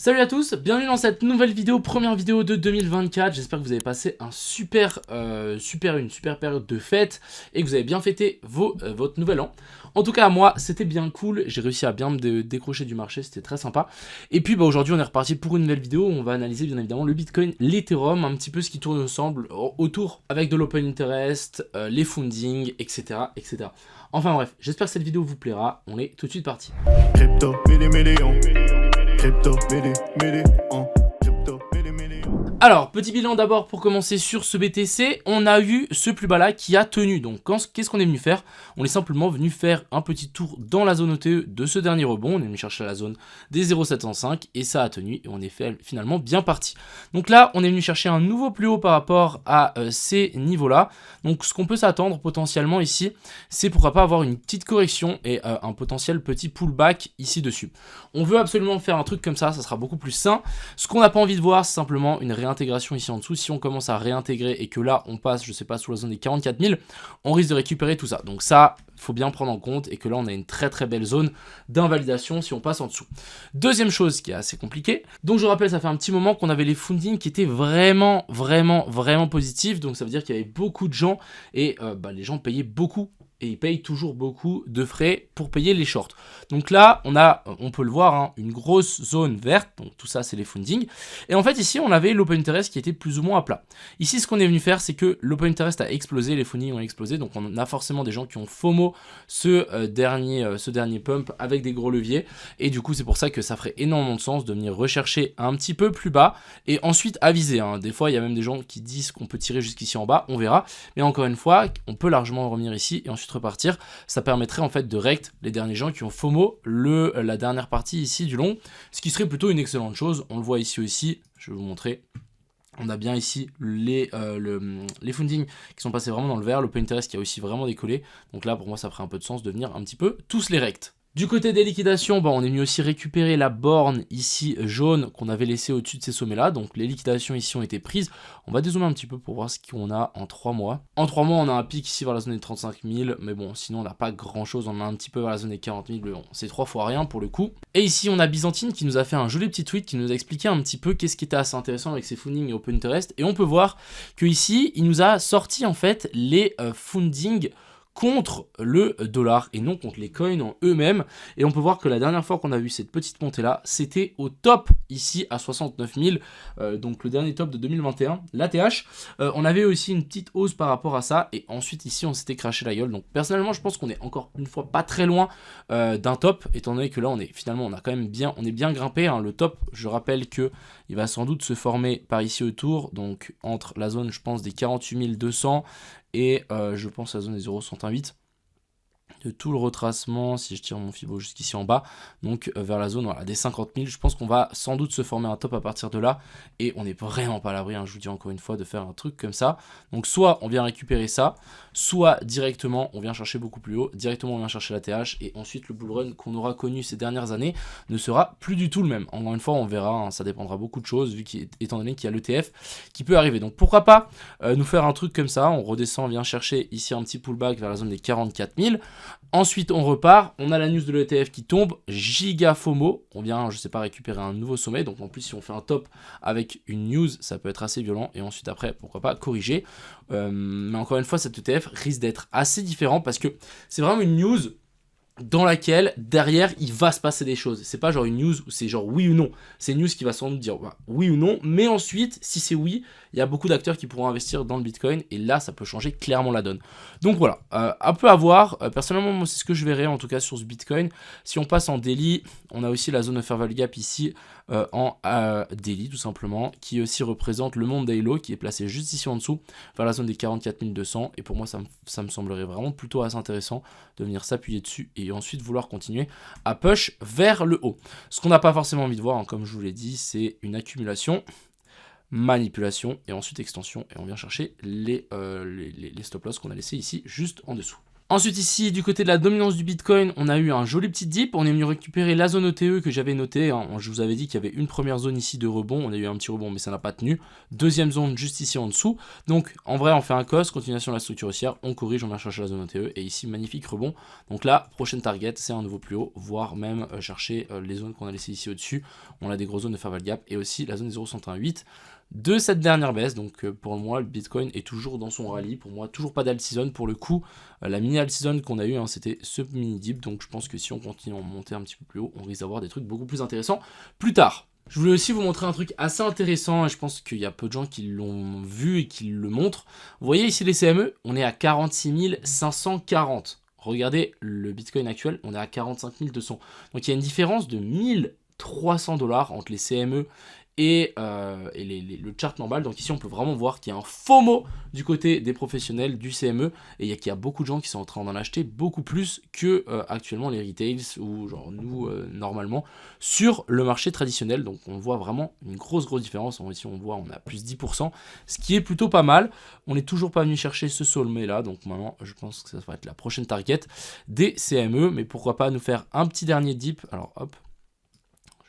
Salut à tous, bienvenue dans cette nouvelle vidéo, première vidéo de 2024. J'espère que vous avez passé une super période de fête et que vous avez bien fêté votre nouvel an. En tout cas, moi, c'était bien cool, j'ai réussi à bien me décrocher du marché, c'était très sympa. Et puis aujourd'hui, on est reparti pour une nouvelle vidéo où on va analyser bien évidemment le Bitcoin, l'Ethereum, un petit peu ce qui tourne ensemble autour avec de l'open interest, les funding, etc., etc. Enfin bref, j'espère que cette vidéo vous plaira, on est tout de suite parti. Crypto, million. Crypto, million. Crypto, million. Alors, petit bilan d'abord pour commencer sur ce BTC, on a eu ce plus bas là qui a tenu. Donc, qu'est-ce qu'on est venu faire? On est simplement venu faire un petit tour dans la zone OTE de ce dernier rebond. On est venu chercher la zone des 0,705 et ça a tenu et on est finalement bien parti. Donc là, on est venu chercher un nouveau plus haut par rapport à ces niveaux-là. Donc, ce qu'on peut s'attendre potentiellement ici, c'est pourquoi pas avoir une petite correction et un potentiel petit pullback ici dessus. On veut absolument faire un truc comme ça sera beaucoup plus sain. Ce qu'on n'a pas envie de voir, c'est simplement une réintégration ici en dessous. Si on commence à réintégrer et que là on passe, je sais pas, sous la zone des 44 000, on risque de récupérer tout ça. Donc ça, faut bien prendre en compte et que là on a une très belle zone d'invalidation si on passe en dessous. Deuxième chose qui est assez compliquée, donc je rappelle, ça fait un petit moment qu'on avait les fundings qui étaient vraiment positifs. Donc ça veut dire qu'il y avait beaucoup de gens et les gens payaient beaucoup. Et ils payent toujours beaucoup de frais pour payer les shorts. Donc là, on peut le voir, hein, une grosse zone verte. Donc tout ça, c'est les fundings. Et en fait, ici, on avait l'open interest qui était plus ou moins à plat. Ici, ce qu'on est venu faire, c'est que l'open interest a explosé, les fundings ont explosé. Donc on a forcément des gens qui ont FOMO ce dernier pump avec des gros leviers. Et du coup, c'est pour ça que ça ferait énormément de sens de venir rechercher un petit peu plus bas et ensuite aviser, hein. Des fois, il y a même des gens qui disent qu'on peut tirer jusqu'ici en bas. On verra. Mais encore une fois, on peut largement revenir ici et ensuite repartir. Ça permettrait en fait de rect les derniers gens qui ont FOMO la dernière partie ici du long, ce qui serait plutôt une excellente chose. On le voit ici aussi, je vais vous montrer. On a bien ici les fundings qui sont passés vraiment dans le vert, l'open interest qui a aussi vraiment décollé. Donc là pour moi ça ferait un peu de sens de venir un petit peu tous les rect. Du côté des liquidations, on est venu aussi récupérer la borne ici jaune qu'on avait laissée au-dessus de ces sommets là. Donc les liquidations ici ont été prises. On va dézoomer un petit peu pour voir ce qu'on a en 3 mois. En 3 mois, on a un pic ici vers la zone des 35 000. Mais bon, sinon on n'a pas grand chose. On a un petit peu vers la zone des 40 000. Mais bon, c'est 3 fois rien pour le coup. Et ici, on a Byzantine qui nous a fait un joli petit tweet qui nous a expliqué un petit peu qu'est-ce qui était assez intéressant avec ses funding et open interest. Et on peut voir que ici, il nous a sorti en fait les funding contre le dollar et non contre les coins en eux-mêmes. Et on peut voir que la dernière fois qu'on a vu cette petite montée là, c'était au top ici à 69 000, donc le dernier top de 2021, l'ATH. On avait aussi une petite hausse par rapport à ça et ensuite ici on s'était craché la gueule. Donc personnellement je pense qu'on est encore une fois pas très loin d'un top, étant donné que là on est bien grimpé, hein. Le top, je rappelle que il va sans doute se former par ici autour, donc entre la zone je pense des 48 200 et je pense à la zone des 0,68 de tout le retracement, si je tire mon Fibo jusqu'ici en bas, donc vers la zone des 50 000, je pense qu'on va sans doute se former un top à partir de là, et on n'est vraiment pas à l'abri, hein, je vous dis encore une fois, de faire un truc comme ça. Donc soit on vient récupérer ça, soit directement on vient chercher beaucoup plus haut, directement on vient chercher la TH, et ensuite le bull run qu'on aura connu ces dernières années ne sera plus du tout le même. Encore une fois on verra, hein, ça dépendra beaucoup de choses, étant donné qu'il y a l'ETF qui peut arriver. Donc pourquoi pas nous faire un truc comme ça, on redescend, on vient chercher ici un petit pullback vers la zone des 44 000, ensuite on repart, on a la news de l'ETF qui tombe, giga FOMO, on vient, je sais pas, récupérer un nouveau sommet, donc en plus si on fait un top avec une news, ça peut être assez violent, et ensuite après, pourquoi pas, corriger. Mais encore une fois, cet ETF risque d'être assez différent, parce que c'est vraiment une news dans laquelle derrière il va se passer des choses. C'est pas genre une news où c'est genre oui ou non, c'est une news qui va sans doute dire oui ou non, mais ensuite si c'est oui, il y a beaucoup d'acteurs qui pourront investir dans le Bitcoin et là ça peut changer clairement la donne. Donc voilà, un peu à voir. Personnellement moi c'est ce que je verrais en tout cas sur ce Bitcoin. Si on passe en daily, on a aussi la zone de fair value gap ici en daily tout simplement, qui aussi représente le monde d'Halo qui est placé juste ici en dessous vers la zone des 44 200, et pour moi ça me semblerait vraiment plutôt assez intéressant de venir s'appuyer dessus et ensuite vouloir continuer à push vers le haut. Ce qu'on n'a pas forcément envie de voir, hein, comme je vous l'ai dit, c'est une accumulation, manipulation et ensuite extension, et on vient chercher les stop loss qu'on a laissé ici juste en dessous. Ensuite ici, du côté de la dominance du Bitcoin, on a eu un joli petit dip. On est venu récupérer la zone ETE que j'avais notée. Hein. Je vous avais dit qu'il y avait une première zone ici de rebond. On a eu un petit rebond, mais ça n'a pas tenu. Deuxième zone juste ici en dessous. Donc en vrai, on fait un COS, continuation de la structure haussière. On corrige, on vient chercher la zone ETE. Et ici, magnifique rebond. Donc là, prochaine target, c'est un nouveau plus haut, voire même chercher les zones qu'on a laissées ici au-dessus. On a des grosses zones de fair value gap et aussi la zone des 0,118 de cette dernière baisse. Donc pour moi, le Bitcoin est toujours dans son rallye. Pour moi, toujours pas d'alt season. Pour le coup, la mini alt season qu'on a eu, hein, c'était ce mini dip. Donc je pense que si on continue à monter un petit peu plus haut, on risque d'avoir des trucs beaucoup plus intéressants plus tard. Je voulais aussi vous montrer un truc assez intéressant et je pense qu'il y a peu de gens qui l'ont vu et qui le montrent. Vous voyez ici les CME, on est à 46 540. Regardez le Bitcoin actuel, on est à 45 200. Donc il y a une différence de 1300 $ entre les CME et le chart normal. Donc ici on peut vraiment voir qu'il y a un FOMO du côté des professionnels du CME et qu'il y a beaucoup de gens qui sont en train d'en acheter beaucoup plus que actuellement les retails ou genre nous normalement sur le marché traditionnel. Donc on voit vraiment une grosse différence. Ici on voit on a plus 10%, ce qui est plutôt pas mal. On n'est toujours pas venu chercher ce sommet là, donc maintenant je pense que ça va être la prochaine target des CME, mais pourquoi pas nous faire un petit dernier dip. Alors hop,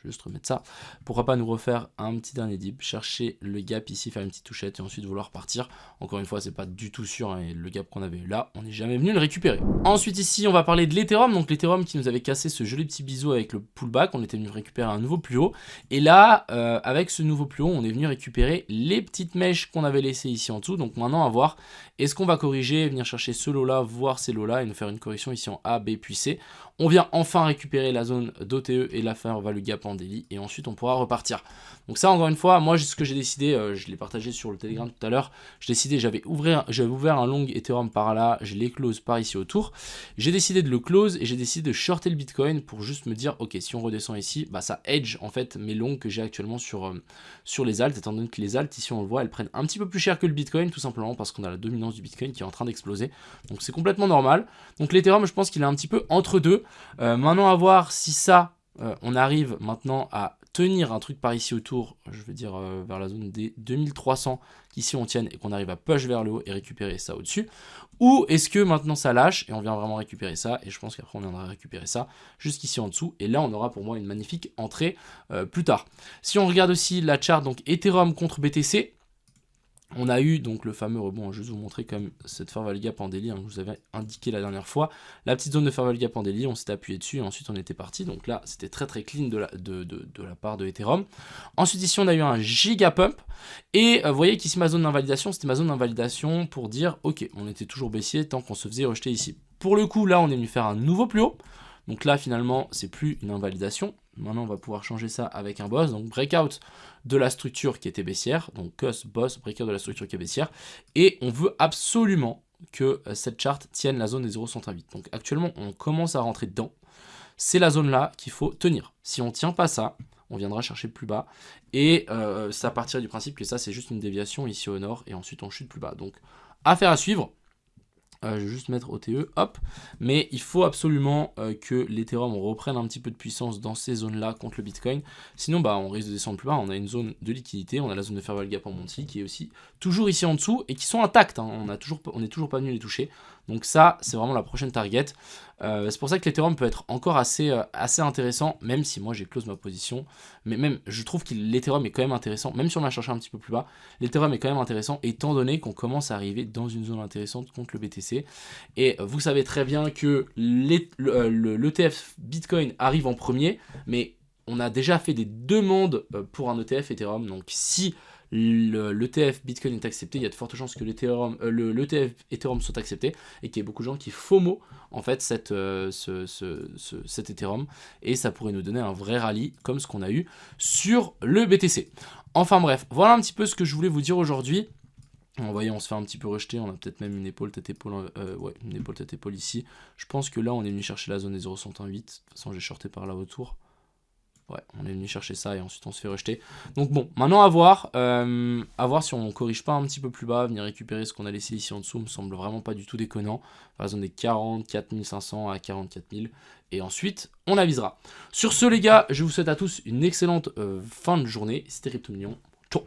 juste remettre ça, pourquoi pas nous refaire un petit dernier dip, chercher le gap ici, faire une petite touchette et ensuite vouloir partir. Encore une fois, c'est pas du tout sûr, hein, et le gap qu'on avait eu là, on n'est jamais venu le récupérer. Ensuite ici, on va parler de l'Ethereum, donc l'Ethereum qui nous avait cassé ce joli petit bisou avec le pullback, on était venu récupérer un nouveau plus haut, et là, avec ce nouveau plus haut, on est venu récupérer les petites mèches qu'on avait laissées ici en dessous. Donc maintenant, à voir, est-ce qu'on va corriger, venir chercher ce lot là, voir ces lots là, et nous faire une correction ici en A, B puis C. On vient enfin récupérer la zone d'OTE et la fair value gap en daily et ensuite on pourra repartir. Donc ça encore une fois, moi ce que j'ai décidé, je l'ai partagé sur le Telegram tout à l'heure, j'ai décidé, j'avais ouvert un long Ethereum par là, je l'ai close par ici autour. J'ai décidé de le close et j'ai décidé de shorter le Bitcoin pour juste me dire ok, si on redescend ici, bah ça hedge en fait mes longs que j'ai actuellement sur les alts, étant donné que les alts ici on le voit, elles prennent un petit peu plus cher que le Bitcoin tout simplement parce qu'on a la dominance du Bitcoin qui est en train d'exploser. Donc c'est complètement normal. Donc l'Ethereum je pense qu'il est un petit peu entre deux. Maintenant à voir si ça, on arrive maintenant à tenir un truc par ici autour, je veux dire vers la zone des 2300 qu'ici on tienne et qu'on arrive à push vers le haut et récupérer ça au-dessus, ou est-ce que maintenant ça lâche et on vient vraiment récupérer ça, et je pense qu'après on viendra récupérer ça jusqu'ici en dessous, et là on aura pour moi une magnifique entrée plus tard. Si on regarde aussi la chart, donc Ethereum contre BTC, on a eu donc le fameux rebond, je vais vous montrer quand même cette fair value gap en daily, hein, que je vous avais indiqué la dernière fois, la petite zone de fair value gap en daily, on s'était appuyé dessus et ensuite on était parti, donc là c'était très clean de la part de Ethereum. Ensuite ici on a eu un giga pump, et vous voyez qu'ici ma zone d'invalidation, c'était ma zone d'invalidation pour dire ok, on était toujours baissier tant qu'on se faisait rejeter ici. Pour le coup là on est venu faire un nouveau plus haut, donc là finalement c'est plus une invalidation. Maintenant on va pouvoir changer ça avec un boss, donc breakout de la structure qui était baissière, donc COS, boss, breakout de la structure qui est baissière, et on veut absolument que cette charte tienne la zone des 0,108. Donc actuellement on commence à rentrer dedans, c'est la zone là qu'il faut tenir. Si on ne tient pas ça, on viendra chercher plus bas, et ça partirait du principe que ça c'est juste une déviation ici au nord, et ensuite on chute plus bas. Donc affaire à suivre. Je vais juste mettre OTE, hop. Mais il faut absolument que l'Ethereum reprenne un petit peu de puissance dans ces zones-là contre le Bitcoin. Sinon, bah, on risque de descendre plus bas. On a une zone de liquidité, on a la zone de fair value gap en Monty qui est aussi toujours ici en dessous et qui sont intactes. Hein. On n'est toujours pas venu les toucher. Donc ça, c'est vraiment la prochaine target. C'est pour ça que l'Ethereum peut être encore assez intéressant, même si moi j'ai close ma position. Mais même, je trouve que l'Ethereum est quand même intéressant, même si on a cherché un petit peu plus bas. L'Ethereum est quand même intéressant, étant donné qu'on commence à arriver dans une zone intéressante contre le BTC. Et vous savez très bien que l'ETF Bitcoin arrive en premier, mais on a déjà fait des demandes pour un ETF Ethereum. Donc si l'ETF Bitcoin est accepté, il y a de fortes chances que l'ETF Ethereum soit accepté et qu'il y ait beaucoup de gens qui FOMO en fait cet Ethereum, et ça pourrait nous donner un vrai rallye comme ce qu'on a eu sur le BTC. Enfin bref, voilà un petit peu ce que je voulais vous dire aujourd'hui. Vous voyez, on se fait un petit peu rejeter, on a peut-être même une épaule tête-épaule, ouais, une épaule tête-épaule ici. Je pense que là on est venu chercher la zone des 0,108, de toute façon j'ai shorté par là autour. Ouais, on est venu chercher ça et ensuite on se fait rejeter. Donc bon, maintenant à voir si on corrige pas un petit peu plus bas, venir récupérer ce qu'on a laissé ici en dessous, me semble vraiment pas du tout déconnant. Par exemple des 44 500 à 44 000 et ensuite on avisera. Sur ce les gars, je vous souhaite à tous une excellente fin de journée. C'était Cryptomillion. Ciao.